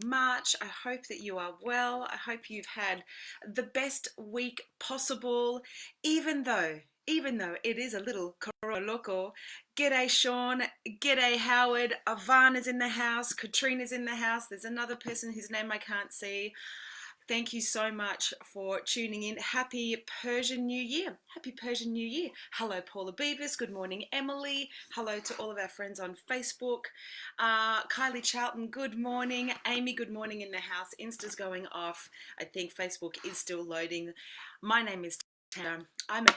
of March. I hope that you are well. I hope you've had the best week possible, even though it is a little Loco. G'day Sean, g'day Howard, Ivana's in the house, Katrina's in the house, there's another person whose name I can't see. Thank you so much for tuning in. Happy Persian New Year. Happy Persian New Year. Hello, Paula Beavis. Good morning, Emily. Hello to all of our friends on Facebook. Kylie Charlton, good morning. Amy, good morning in the house. Insta's going off. I think Facebook is still loading. My name is Tanj. I'm a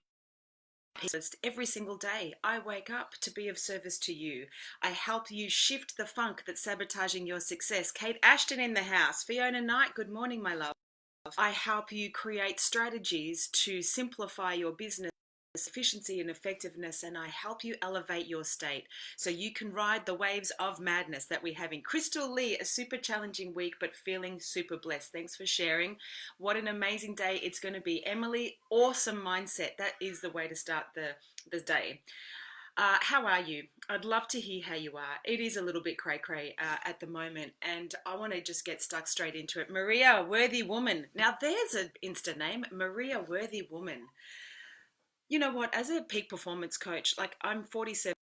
every single day. I wake up to be of service to you. I help you shift the funk that's sabotaging your success. Kate Ashton in the house. Fiona Knight, good morning, my love. I help you create strategies to simplify your business efficiency and effectiveness, and I help you elevate your state so you can ride the waves of madness that we're having. Crystal Lee, a super challenging week but feeling super blessed. Thanks for sharing. What an amazing day it's going to be. Emily, awesome mindset. That is the way to start the day. How are you? I'd love to hear how you are. It is a little bit cray-cray at the moment, and I want to just get stuck straight into it. Maria Worthy Woman. Now, there's an Insta name, Maria Worthy Woman. You know what? As a peak performance coach, like I'm 47.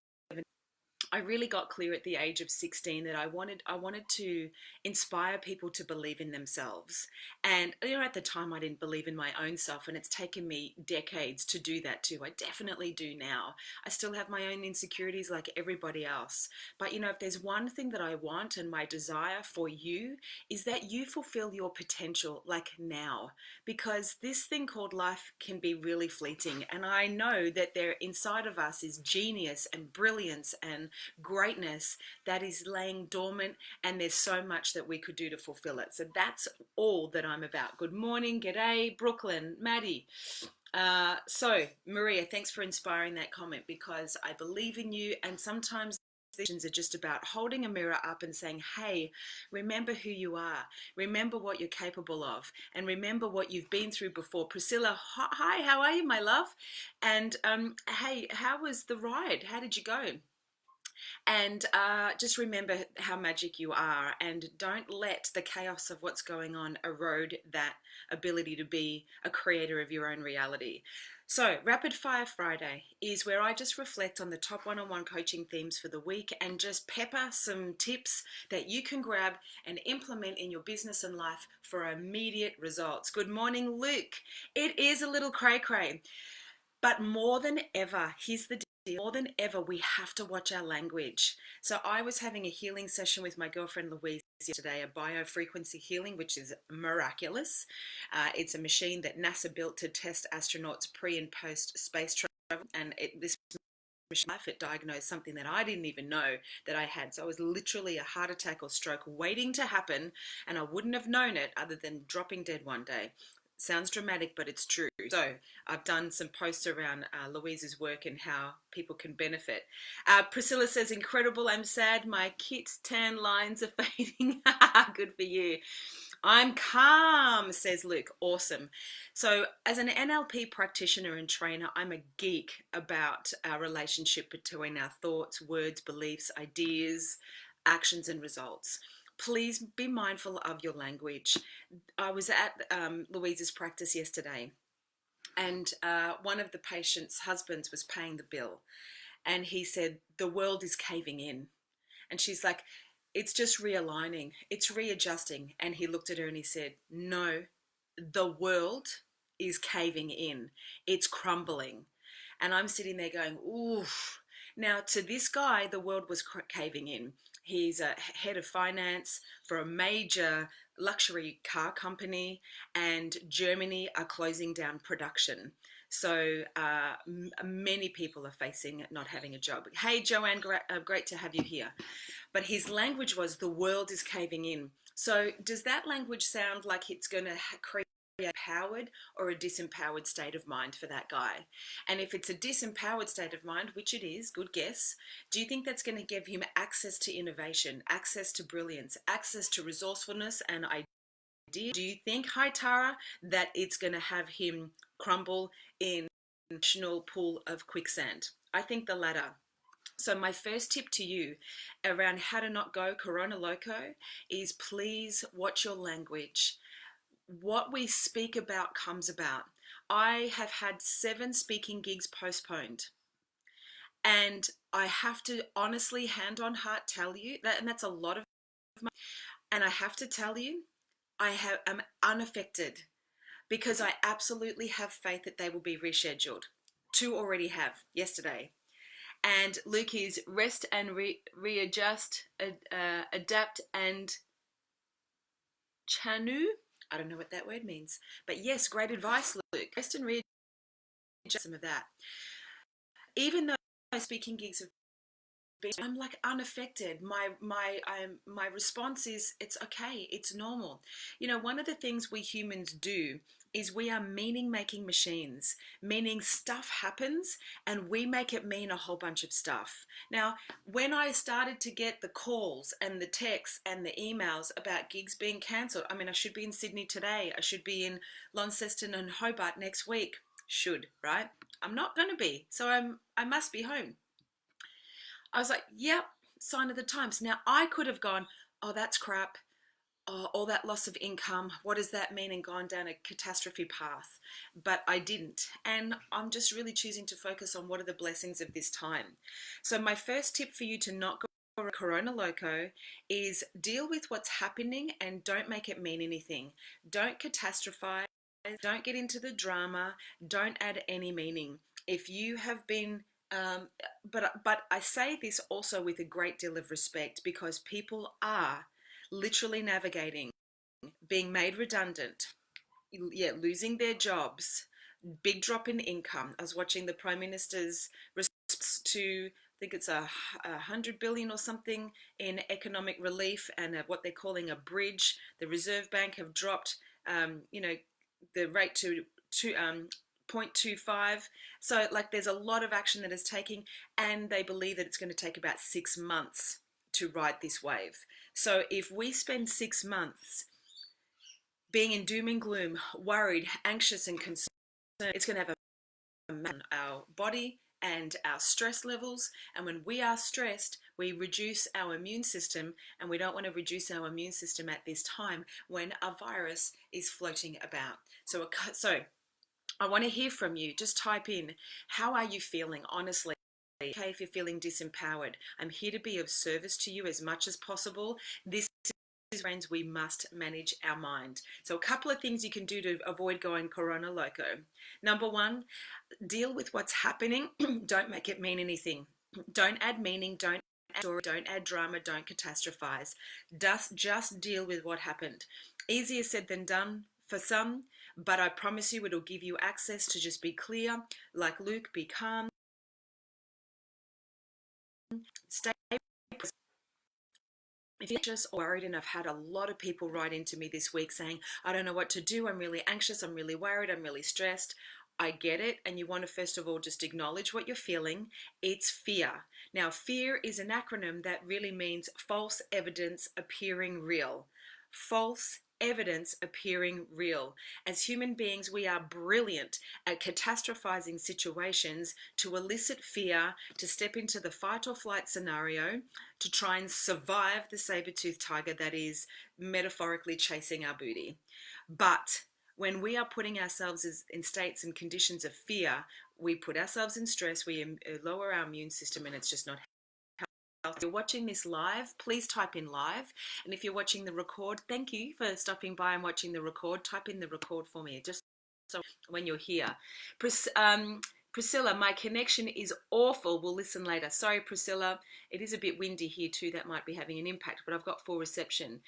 I really got clear at the age of 16 that I wanted to inspire people to believe in themselves. And at the time I didn't believe in my own self, and it's taken me decades to do that too. I definitely do now. I still have my own insecurities like everybody else. But if there's one thing that I want, and my desire for you is that you fulfill your potential like now, because this thing called life can be really fleeting. And I know that there inside of us is genius and brilliance and greatness that is laying dormant, and there's so much that we could do to fulfill it. So that's all that I'm about. Good morning, g'day, Brooklyn, Maddie. So Maria, thanks for inspiring that comment, because I believe in you, and sometimes decisions are just about holding a mirror up and saying, hey, remember who you are, remember what you're capable of, and remember what you've been through before. Priscilla, hi, how are you, my love? And hey, how was the ride? How did you go? And just remember how magic you are, and don't let the chaos of what's going on erode that ability to be a creator of your own reality. So Rapid Fire Friday is where I just reflect on the top one-on-one coaching themes for the week and just pepper some tips that you can grab and implement in your business and life for immediate results. Good morning, Luke. It is a little cray-cray, but more than ever, here's the more than ever, we have to watch our language. So I was having a healing session with my girlfriend Louise yesterday, a biofrequency healing, which is miraculous. It's a machine that NASA built to test astronauts pre and post space travel, and this machine, it diagnosed something that I didn't even know that I had. So I was literally a heart attack or stroke waiting to happen, and I wouldn't have known it other than dropping dead one day. Sounds dramatic, but it's true. So I've done some posts around Louise's work and how people can benefit. Priscilla says, incredible, I'm sad, my kit tan lines are fading. Good for you. I'm calm, says Luke. Awesome. So as an NLP practitioner and trainer, I'm a geek about our relationship between our thoughts, words, beliefs, ideas, actions, and results. Please be mindful of your language. I was at Louise's practice yesterday, and one of the patient's husbands was paying the bill, and he said, the world is caving in. And she's like, it's just realigning, it's readjusting. And he looked at her and he said, no, the world is caving in, it's crumbling. And I'm sitting there going, oof. Now, to this guy, the world was caving in. He's a head of finance for a major luxury car company, and Germany are closing down production. So many people are facing not having a job. Hey, Joanne, great to have you here. But his language was, the world is caving in. So does that language sound like it's going to create a empowered or a disempowered state of mind for that guy? And if it's a disempowered state of mind, which it is, good guess, do you think that's going to give him access to innovation, access to brilliance, access to resourcefulness and idea? Do you think, hi Tara, that it's going to have him crumble in a national pool of quicksand? I think the latter. So my first tip to you around how to not go Corona Loco is please watch your language. What we speak about comes about. I have had 7 speaking gigs postponed. And I have to honestly, hand on heart, tell you that, and that's a lot of money. And I have to tell you, am unaffected because I absolutely have faith that they will be rescheduled. 2 already have yesterday. And Luke is rest and readjust, adapt and chanu. I don't know what that word means, but yes, great advice, Luke. Rest and readjust, some of that. Even though speaking gigs have been, I'm like unaffected. My response is it's okay, it's normal. You know, one of the things we humans do is we are meaning making machines, meaning stuff happens and we make it mean a whole bunch of stuff. Now, when I started to get the calls and the texts and the emails about gigs being cancelled, I mean, I should be in Sydney today, I should be in Launceston and Hobart next week. Should, right? I'm not going to be, so I must be home. I was like, yep, sign of the times. Now, I could have gone, oh, that's crap. Oh, all that loss of income. What does that mean? And gone down a catastrophe path. But I didn't. And I'm just really choosing to focus on what are the blessings of this time. So my first tip for you to not go Corona Loco is deal with what's happening and don't make it mean anything. Don't catastrophize. Don't get into the drama. Don't add any meaning. If you have been but I say this also with a great deal of respect because people are literally navigating being made redundant, yeah, losing their jobs, big drop in income. I was watching the Prime Minister's response to, I think it's 100 billion or something in economic relief and what they're calling a bridge. The Reserve Bank have dropped, you know, the rate to 0.25. So like there's a lot of action that is taking, and they believe that it's going to take about 6 months to ride this wave. So if we spend 6 months being in doom and gloom, worried, anxious and concerned, it's going to have a on our body and our stress levels. And when we are stressed, we reduce our immune system, and we don't want to reduce our immune system at this time when a virus is floating about. So I want to hear from you. Just type in, how are you feeling, honestly? Okay, if you're feeling disempowered, I'm here to be of service to you as much as possible. This is friends, we must manage our mind. So a couple of things you can do to avoid going Corona Loco. Number 1, deal with what's happening. Don't make it mean anything. Don't add meaning, don't add story, don't add drama, don't catastrophize. Just deal with what happened. Easier said than done for some, but I promise you it'll give you access to just be clear, like Luke, be calm, stay. If you're anxious or worried, and I've had a lot of people write into me this week saying, I don't know what to do, I'm really anxious, I'm really worried, I'm really stressed. I get it, and you want to first of all just acknowledge what you're feeling. It's fear. Now, fear is an acronym that really means false evidence appearing real. False evidence appearing real. As human beings, we are brilliant at catastrophizing situations to elicit fear, to step into the fight or flight scenario, to try and survive the saber-toothed tiger that is metaphorically chasing our booty. But when we are putting ourselves in states and conditions of fear, we put ourselves in stress, we lower our immune system, and it's just not healthy. If you're watching this live, please type in live. And if you're watching the record, thank you for stopping by and watching the record. Type in the record for me, just so when you're here. Priscilla, my connection is awful. We'll listen later. Sorry, Priscilla. It is a bit windy here too. That might be having an impact, but I've got full reception.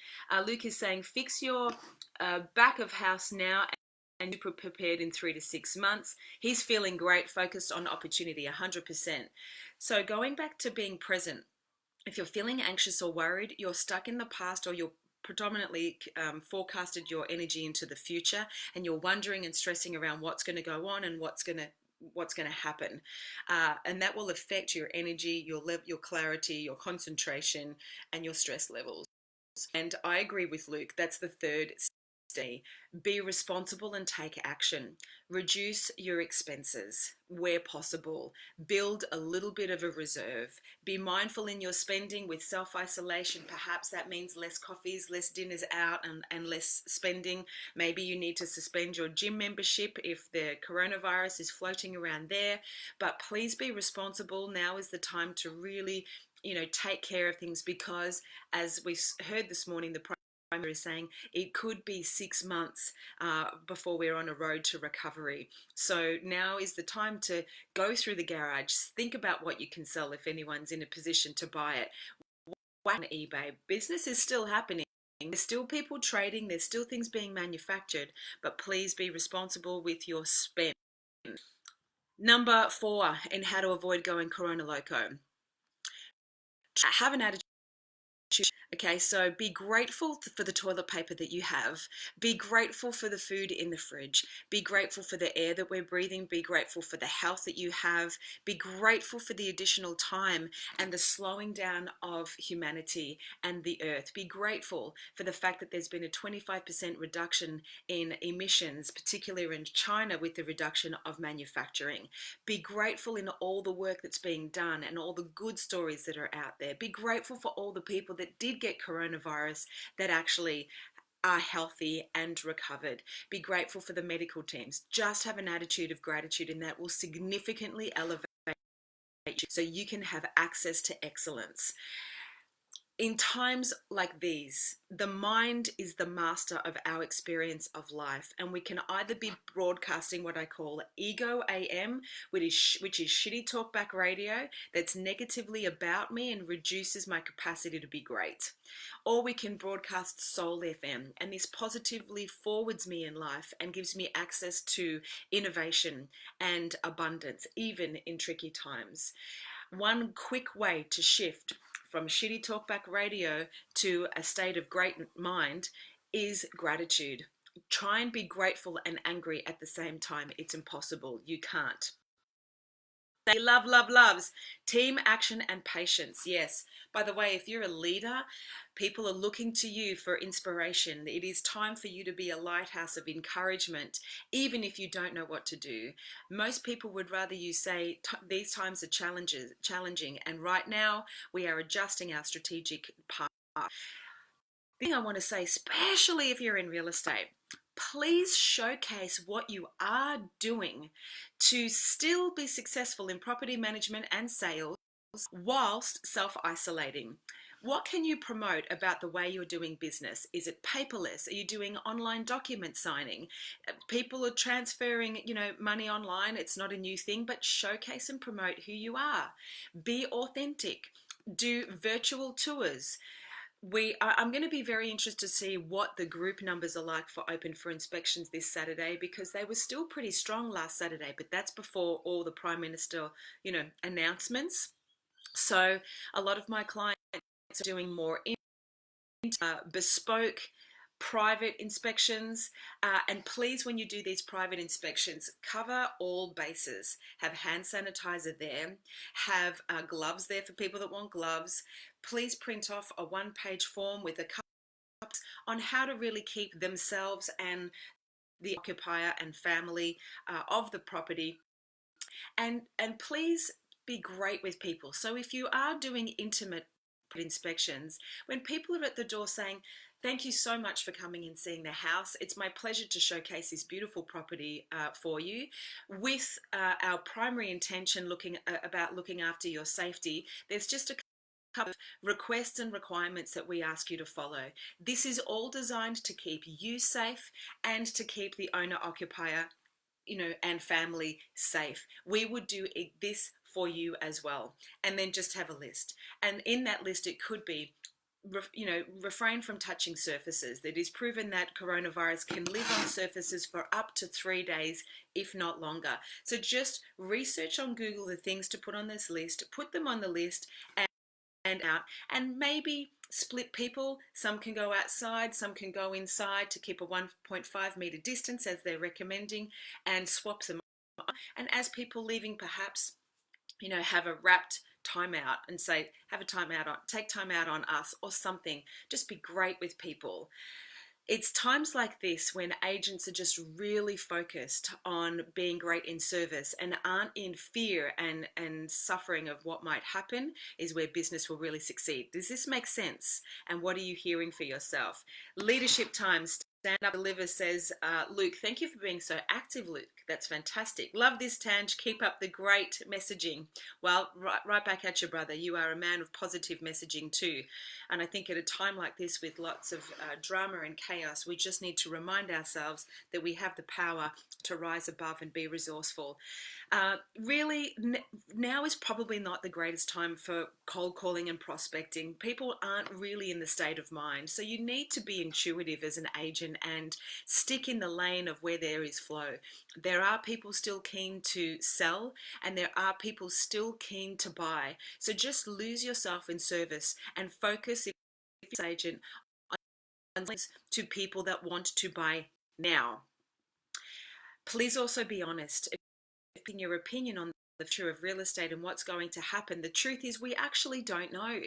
Luke is saying, fix your back of house now and you prepared in 3 to 6 months. He's feeling great, focused on opportunity, 100%. So going back to being present, if you're feeling anxious or worried, you're stuck in the past, or you're predominantly forecasted your energy into the future, and you're wondering and stressing around what's going to go on and what's going to happen, and that will affect your energy, your clarity, your concentration, and your stress levels. And I agree with Luke. That's the third Be responsible and take action. Reduce your expenses where possible. Build a little bit of a reserve. Be mindful in your spending with self-isolation. Perhaps that means less coffees, less dinners out, and less spending. Maybe you need to suspend your gym membership if the coronavirus is floating around there. But please be responsible. Now is the time to really, take care of things, because as we heard this morning, the Prime is saying it could be 6 months before we're on a road to recovery. So now is the time to go through the garage, think about what you can sell if anyone's in a position to buy it. On eBay, business is still happening. There's still people trading, there's still things being manufactured, but please be responsible with your spend. Number 4 in how to avoid going Corona Loco. Have an attitude. Okay, so be grateful for the toilet paper that you have. Be grateful for the food in the fridge. Be grateful for the air that we're breathing. Be grateful for the health that you have. Be grateful for the additional time and the slowing down of humanity and the earth. Be grateful for the fact that there's been a 25% reduction in emissions, particularly in China with the reduction of manufacturing. Be grateful in all the work that's being done and all the good stories that are out there. Be grateful for all the people that did get coronavirus that actually are healthy and recovered. Be grateful for the medical teams. Just have an attitude of gratitude, and that will significantly elevate you so you can have access to excellence. In times like these, the mind is the master of our experience of life, and we can either be broadcasting what I call ego AM, which is shitty talkback radio that's negatively about me and reduces my capacity to be great, or we can broadcast soul FM, and this positively forwards me in life and gives me access to innovation and abundance, even in tricky times. One quick way to shift from shitty talkback radio to a state of great mind is gratitude. Try and be grateful and angry at the same time. It's impossible. You can't. Loves team action and patience. Yes, by the way, if you're a leader, people are looking to you for inspiration. It is time for you to be a lighthouse of encouragement, even if you don't know what to do. Most people would rather you say these times are challenging, and right now we are adjusting our strategic path. The thing I want to say, especially if you're in real estate, please showcase what you are doing to still be successful in property management and sales whilst self-isolating. What can you promote about the way you're doing business? Is it paperless? Are you doing online document signing? People are transferring, money online. It's not a new thing, but showcase and promote who you are. Be authentic. Do virtual tours. I'm going to be very interested to see what the group numbers are like for open for inspections this Saturday, because they were still pretty strong last Saturday, but that's before all the Prime Minister, announcements. So a lot of my clients are doing more bespoke private inspections, and please, when you do these private inspections, cover all bases. Have hand sanitizer there, have gloves there for people that want gloves. Please print off a one-page form with a couple on how to really keep themselves and the occupier and family of the property, and please be great with people. So if you are doing intimate inspections, when people are at the door saying, "Thank you so much for coming and seeing the house. It's my pleasure to showcase this beautiful property for you," with our primary intention about looking after your safety, there's just a couple of requests and requirements that we ask you to follow. This is all designed to keep you safe and to keep the owner-occupier, and family safe. We would do this for you as well. And then just have a list. And in that list, it could be, refrain from touching surfaces. It is proven that coronavirus can live on surfaces for up to 3 days, if not longer. So just research on Google the things to put on this list, put them on the list, and out, and maybe split people. Some can go outside, some can go inside to keep a 1.5 meter distance as they're recommending, and swap them on. And as people leaving, perhaps, have a wrapped timeout and say, take time out on us or something. Just be great with people. It's times like this when agents are just really focused on being great in service and aren't in fear and suffering of what might happen is where business will really succeed. Does this make sense? And what are you hearing for yourself? Leadership times. Stand Up Deliver says, Luke, thank you for being so active, Luke. That's fantastic. Love this, Tanj. Keep up the great messaging. Well, right back at you, brother. You are a man of positive messaging too. And I think at a time like this with lots of drama and chaos, we just need to remind ourselves that we have the power to rise above and be resourceful. Really, now is probably not the greatest time for cold calling and prospecting. People aren't really in the state of mind. So you need to be intuitive as an agent and stick in the lane of where there is flow. There are people still keen to sell and there are people still keen to buy. So just lose yourself in service and focus, if you're an agent, on to people that want to buy now. Please also be honest. In your opinion on the future of real estate and what's going to happen, the truth is we actually don't know.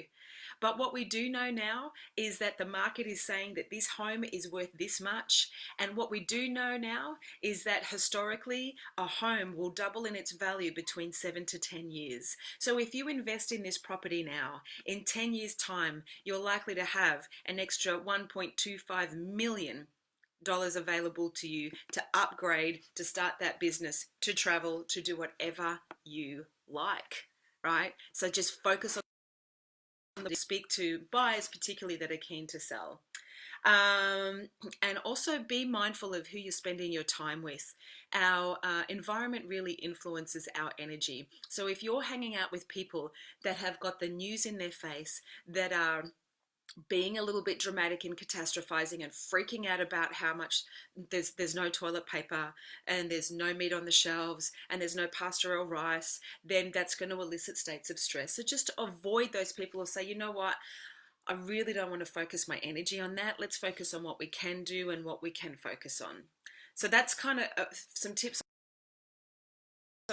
But what we do know now is that the market is saying that this home is worth this much. And what we do know now is that historically a home will double in its value between 7 to 10 years. So if you invest in this property now, in 10 years time, you're likely to have an extra 1.25 million dollars available to you to upgrade, to start that business, to travel, to do whatever you like, right? So just focus on the speak to buyers, particularly that are keen to sell. And also be mindful of who you're spending your time with. Our environment really influences our energy. So if you're hanging out with people that have got the news in their face, that are being a little bit dramatic and catastrophizing and freaking out about how much there's no toilet paper and there's no meat on the shelves and there's no pasta or rice, then that's going to elicit states of stress. So just avoid those people or say, you know what, I really don't want to focus my energy on that. Let's focus on what we can do and what we can focus on. So that's kind of some tips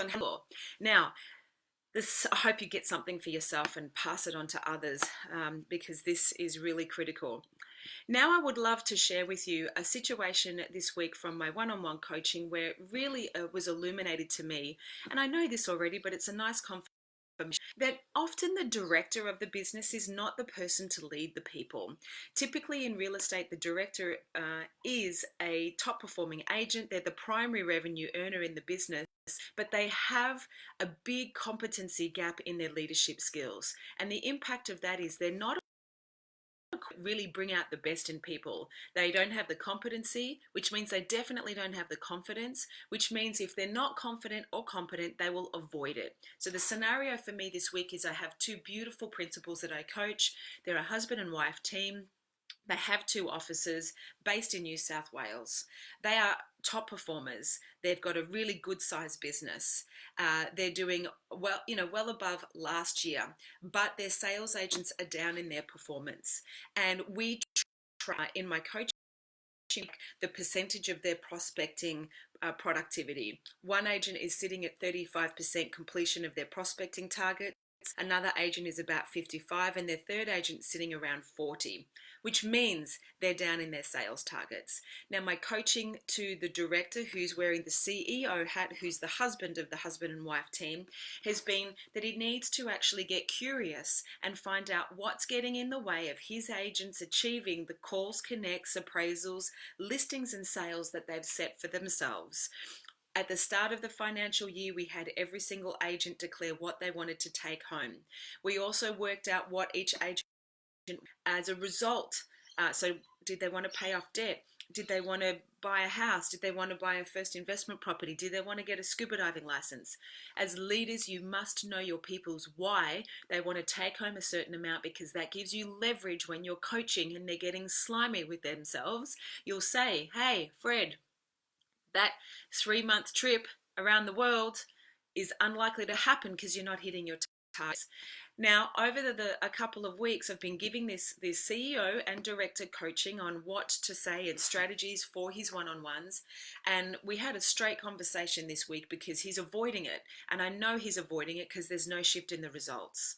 on how. Now, I hope you get something for yourself and pass it on to others, because this is really critical. Now I would love to share with you a situation this week from my one-on-one coaching where it really was illuminated to me. And I know this already, but it's a nice confirmation that often the director of the business is not the person to lead the people. Typically in real estate, the director is a top performing agent. They're the primary revenue earner in the business, but they have a big competency gap in their leadership skills. And the impact of that is they're not really bring out the best in people. They don't have the competency, which means they definitely don't have the confidence, which means if they're not confident or competent, they will avoid it. So the scenario for me this week is I have two beautiful principals that I coach. They're a husband and wife team. They have two offices based in New South Wales. They are top performers. They've got a really good sized business. They're doing well, well above last year, but their sales agents are down in their performance. And we try in my coaching the percentage of their prospecting productivity. One agent is sitting at 35% completion of their prospecting target. Another agent is about 55 and their third agent sitting around 40, which means they're down in their sales targets. Now my coaching to the director who's wearing the CEO hat, who's the husband of the husband and wife team, has been that he needs to actually get curious and find out what's getting in the way of his agents achieving the calls, connects, appraisals, listings and sales that they've set for themselves. At the start of the financial year, we had every single agent declare what they wanted to take home. We also worked out what each agent, as a result, so did they want to pay off debt? Did they want to buy a house? Did they want to buy a first investment property? Did they want to get a scuba diving license? As leaders, you must know your people's why they want to take home a certain amount, because that gives you leverage when you're coaching and they're getting slimy with themselves. You'll say, hey, Fred, that 3-month trip around the world is unlikely to happen because you're not hitting your targets. Now, over a couple of weeks, I've been giving this CEO and director coaching on what to say and strategies for his one-on-ones. And we had a straight conversation this week because he's avoiding it. And I know he's avoiding it because there's no shift in the results.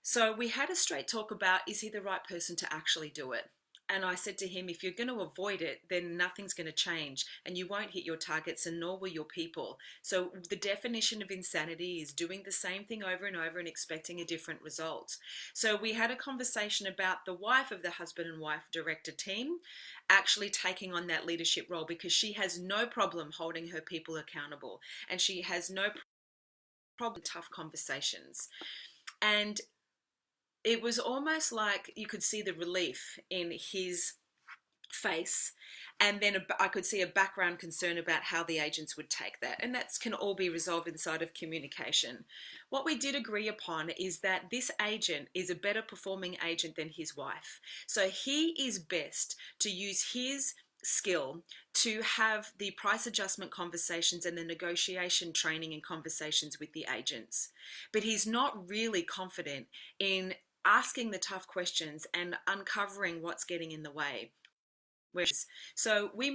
So we had a straight talk about, is he the right person to actually do it? And I said to him, if you're going to avoid it, then nothing's going to change and you won't hit your targets, and nor will your people. So the definition of insanity is doing the same thing over and over and expecting a different result. So we had a conversation about the wife of the husband and wife director team actually taking on that leadership role, because she has no problem holding her people accountable and she has no problem tough conversations. And it was almost like you could see the relief in his face, and then I could see a background concern about how the agents would take that, and that can all be resolved inside of communication. What we did agree upon is that this agent is a better performing agent than his wife, so he is best to use his skill to have the price adjustment conversations and the negotiation training and conversations with the agents, but he's not really confident in asking the tough questions and uncovering what's getting in the way. So we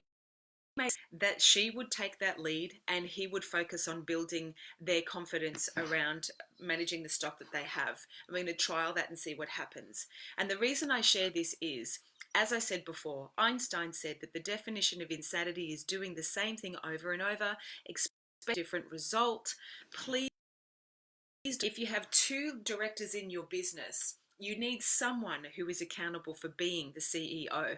made that she would take that lead and he would focus on building their confidence around managing the stock that they have. I'm going to trial that and see what happens. And the reason I share this is, as I said before, Einstein said that the definition of insanity is doing the same thing over and over, expect a different result. Please, if you have two directors in your business, you need someone who is accountable for being the CEO.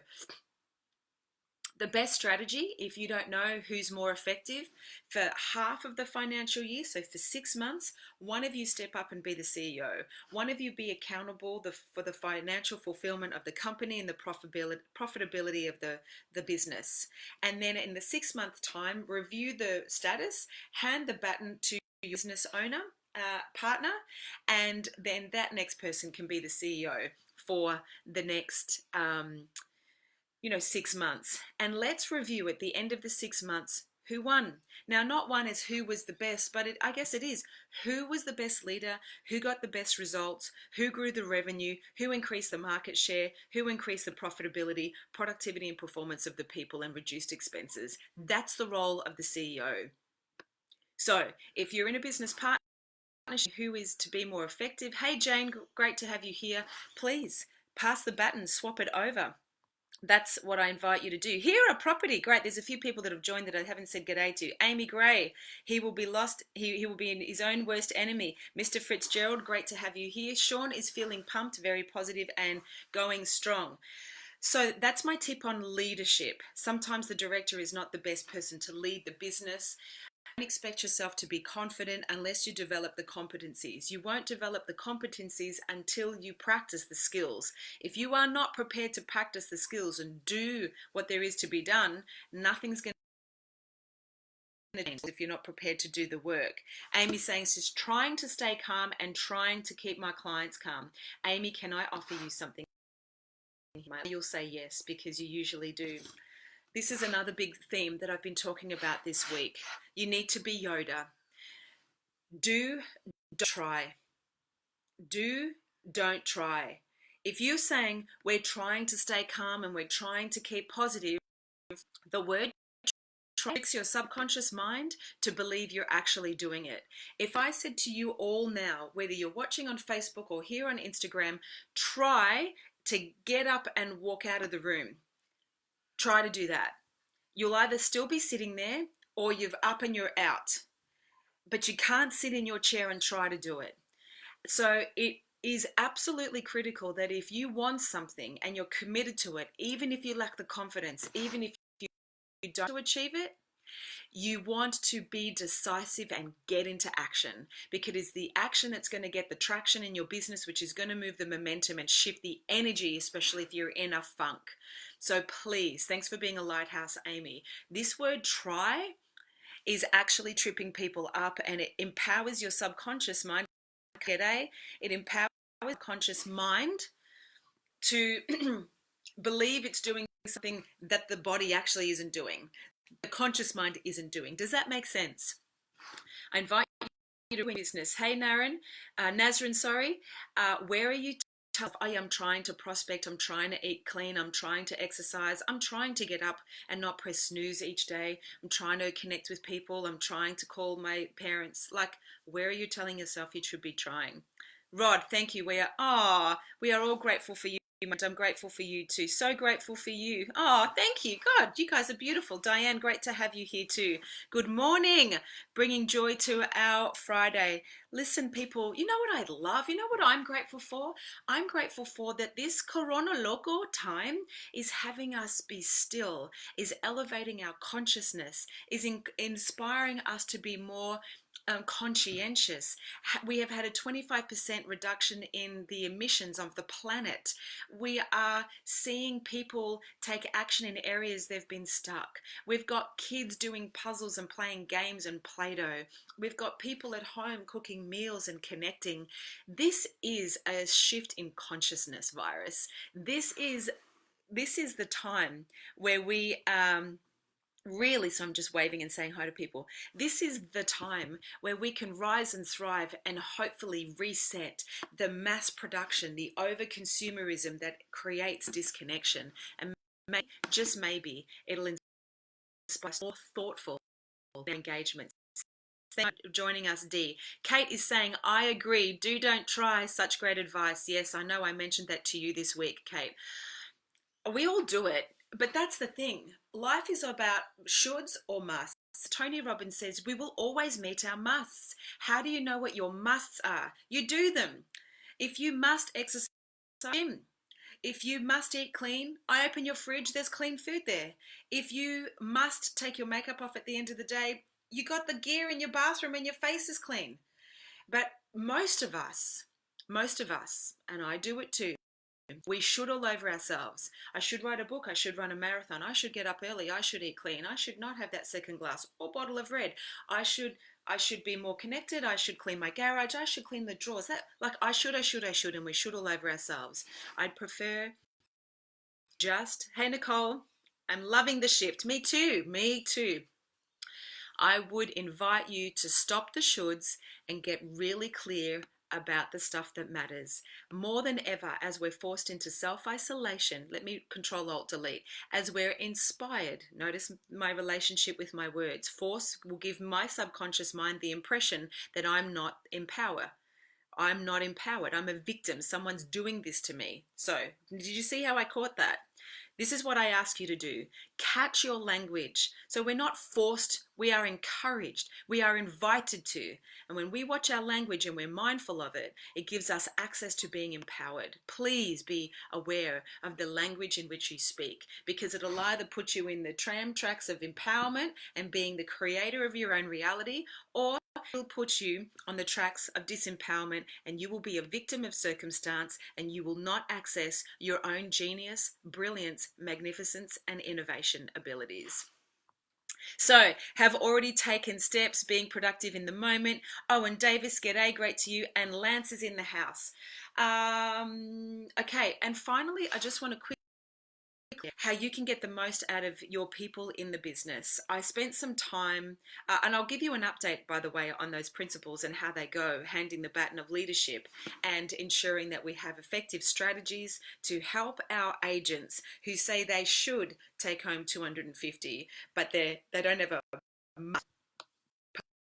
The best strategy, if you don't know who's more effective, for half of the financial year, so for 6 months, one of you step up and be the CEO. One of you be accountable for the financial fulfillment of the company and the profitability of the business. And then in the 6-month time, review the status, hand the baton to your business owner, partner, and then that next person can be the CEO for the next 6 months. And let's review at the end of the 6 months who won. Now, not one is who was the best, but I guess it is who was the best leader, who got the best results, who grew the revenue, who increased the market share, who increased the profitability, productivity, and performance of the people, and reduced expenses. That's the role of the CEO. So if you're in a business partnership, who is to be more effective? Hey, Jane, great to have you here. Please pass the baton, swap it over. That's what I invite you to do. Here are property. Great. There's a few people that have joined that I haven't said g'day to. Amy Gray, he will be lost. He will be in his own worst enemy. Mr. Fitzgerald, great to have you here. Sean is feeling pumped, very positive and going strong. So that's my tip on leadership. Sometimes the director is not the best person to lead the business. Don't expect yourself to be confident unless you develop the competencies. You won't develop the competencies until you practice the skills. If you are not prepared to practice the skills and do what there is to be done, nothing's going to change if you're not prepared to do the work. Amy's saying she's trying to stay calm and trying to keep my clients calm. Amy, can I offer you something? You'll say yes, because you usually do. This is another big theme that I've been talking about this week. You need to be Yoda. Don't try. Don't try. If you're saying we're trying to stay calm and we're trying to keep positive, the word tricks your subconscious mind to believe you're actually doing it. If I said to you all now, whether you're watching on Facebook or here on Instagram, try to get up and walk out of the room. Try to do that. You'll either still be sitting there or you've up and you're out. But you can't sit in your chair and try to do it. So it is absolutely critical that if you want something and you're committed to it, even if you lack the confidence, even if you don't achieve it, you want to be decisive and get into action, because it's the action that's going to get the traction in your business, which is going to move the momentum and shift the energy, especially if you're in a funk. So please, thanks for being a lighthouse, Amy. This word try is actually tripping people up, and it empowers your subconscious mind. It empowers the conscious mind to believe it's doing something that the body actually isn't doing. The conscious mind isn't doing. Does that make sense? I invite you to business. Hey, Nazrin, sorry. Where are you? I am trying to prospect. I'm trying to eat clean. I'm trying to exercise. I'm trying to get up and not press snooze each day. I'm trying to connect with people. I'm trying to call my parents. Like, where are you telling yourself you should be trying? Rod, thank you. We are all grateful for you. I'm grateful for you too. So grateful for you. Oh, thank you. God, you guys are beautiful. Diane, great to have you here too. Good morning. Bringing joy to our Friday. Listen, people, you know what I love? You know what I'm grateful for? I'm grateful for that this Corona Loco time is having us be still, is elevating our consciousness, is inspiring us to be more conscientious. We have had a 25% reduction in the emissions of the planet. We are seeing people take action in areas they've been stuck. We've got kids doing puzzles and playing games and Play-Doh. We've got people at home cooking meals and connecting. This is a shift in consciousness virus. This is the time where we really, so I'm just waving and saying hi to people. This is the time where we can rise and thrive and hopefully reset the mass production, the over consumerism that creates disconnection. And just maybe it'll inspire more thoughtful engagements. Thank you for joining us, Dee. Kate is saying, I agree. Do, don't try. Such great advice. Yes, I know I mentioned that to you this week, Kate. We all do it, but that's the thing. Life is about shoulds or musts. Tony Robbins says we will always meet our musts. How do you know what your musts are? You do them. If you must exercise, if you must eat clean, I open your fridge, there's clean food there. If you must take your makeup off at the end of the day, you got the gear in your bathroom and your face is clean. But most of us, and I do it too, we should all over ourselves. I should write a book. I should run a marathon. I should get up early. I should eat clean. I should not have that second glass or bottle of red. I should be more connected. I should clean my garage. I should clean the drawers. I should, and we should all over ourselves. I'd prefer just, hey Nicole, I'm loving the shift. Me too. I would invite you to stop the shoulds and get really clear about the stuff that matters. More than ever, as we're forced into self-isolation, let me Control Alt Delete, as we're inspired, notice my relationship with my words, force will give my subconscious mind the impression that I'm not empowered. I'm not empowered. I'm a victim. Someone's doing this to me. So, did you see how I caught that? This is what I ask you to do. Catch your language. So we're not forced, we are encouraged, we are invited to. And when we watch our language and we're mindful of it, it gives us access to being empowered. Please be aware of the language in which you speak, because it'll either put you in the tram tracks of empowerment and being the creator of your own reality, or will put you on the tracks of disempowerment, and you will be a victim of circumstance, and you will not access your own genius, brilliance, magnificence, and innovation abilities. So, have already taken steps, being productive in the moment. Oh, and Davis, g'day, great to you. And Lance is in the house. Okay, and finally, I just want to quickly how you can get the most out of your people in the business. I spent some time, and I'll give you an update, by the way, on those principles and how they go, handing the baton of leadership and ensuring that we have effective strategies to help our agents who say they should take home 250, but they don't have a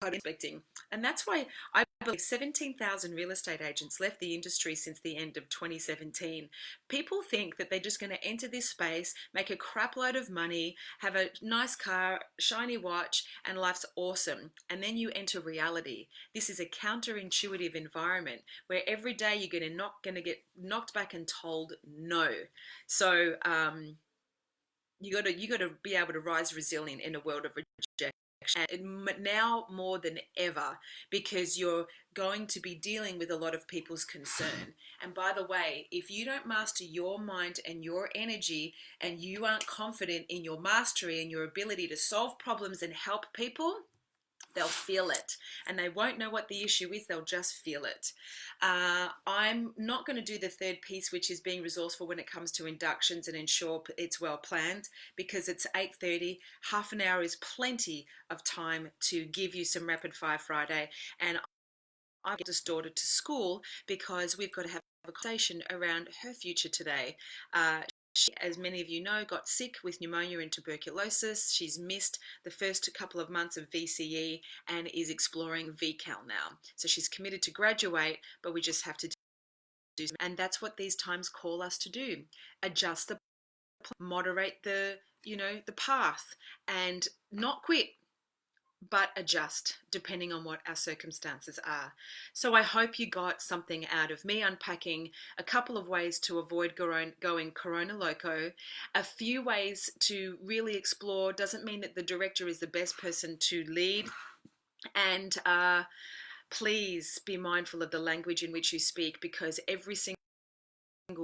expecting. And that's why I believe 17,000 real estate agents left the industry since the end of 2017. People think that they're just going to enter this space, make a crap load of money, have a nice car, shiny watch, and life's awesome. And then you enter reality. This is a counterintuitive environment where every day you're going to get knocked back and told no. So you got to be able to rise resilient in a world of rejection. And now more than ever, because you're going to be dealing with a lot of people's concern. And by the way, if you don't master your mind and your energy, and you aren't confident in your mastery and your ability to solve problems and help people, they'll feel it, and they won't know what the issue is. They'll just feel it. I'm not going to do the third piece, which is being resourceful when it comes to inductions and ensure it's well planned, because it's 8:30. Half an hour is plenty of time to give you some rapid fire Friday. And I get this daughter to school because we've got to have a conversation around her future today. She, as many of you know, got sick with pneumonia and tuberculosis. She's missed the first couple of months of VCE and is exploring VCAL now. So she's committed to graduate, but we just have to do. And that's what these times call us to do. Adjust the, moderate the, the path, and not quit, but adjust depending on what our circumstances are. So I hope you got something out of me unpacking a couple of ways to avoid going Corona Loco, a few ways to really explore. Doesn't mean that the director is the best person to lead. And please be mindful of the language in which you speak, because every single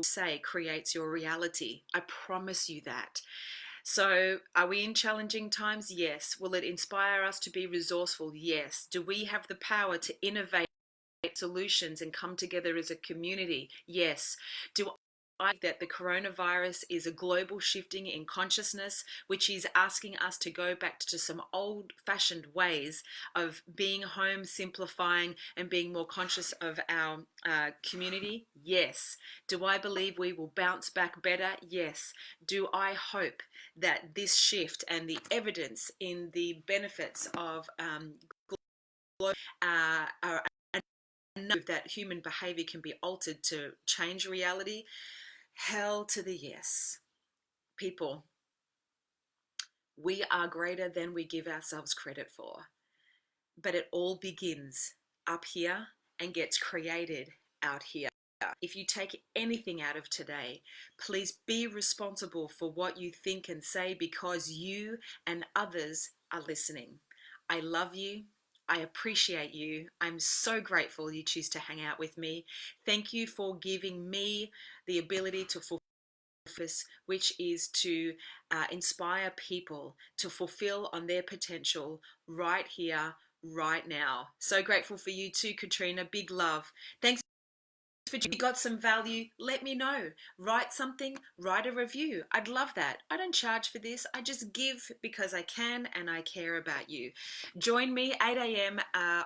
say creates your reality. I promise you that. So, are we in challenging times? Yes. Will it inspire us to be resourceful? Yes. Do we have the power to innovate solutions and come together as a community? Yes. Do I think that the coronavirus is a global shifting in consciousness, which is asking us to go back to some old-fashioned ways of being home, simplifying, and being more conscious of our community? Yes. Do I believe we will bounce back better? Yes. Do I hope that this shift and the evidence in the benefits of are that human behavior can be altered to change reality? Hell to the yes. People, we are greater than we give ourselves credit for. But it all begins up here and gets created out here. If you take anything out of today, please be responsible for what you think and say, because you and others are listening. I love you. I appreciate you. I'm so grateful you choose to hang out with me. Thank you for giving me the ability to fulfill, which is to inspire people to fulfill on their potential right here, right now. So grateful for you too, Katrina. Big love. Thanks. If you got some value, let me know. Write something, write a review. I'd love that. I don't charge for this. I just give because I can and I care about you. Join me 8 a.m.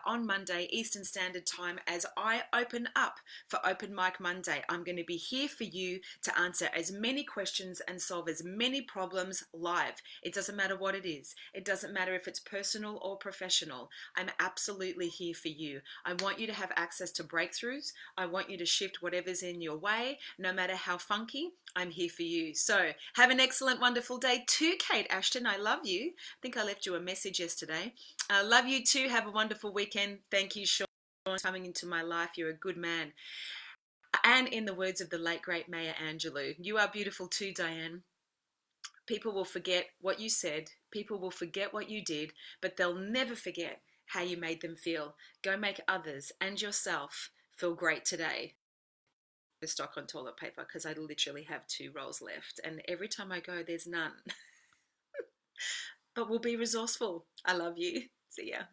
On Monday Eastern Standard Time as I open up for Open Mic Monday. I'm going to be here for you to answer as many questions and solve as many problems live. It doesn't matter what it is. It doesn't matter if it's personal or professional. I'm absolutely here for you. I want you to have access to breakthroughs. I want you to shift whatever's in your way, no matter how funky. I'm here for you. So have an excellent, wonderful day too, Kate Ashton. I love you. I think I left you a message yesterday. I love you too. Have a wonderful weekend. Thank you, Sean, for coming into my life. You're a good man. And in the words of the late, great Maya Angelou, you are beautiful too, Diane. People will forget what you said. People will forget what you did, but they'll never forget how you made them feel. Go make others and yourself feel great today. The stock on toilet paper, because I literally have 2 rolls left, and every time I go there's none. But we'll be resourceful. I love you. See ya.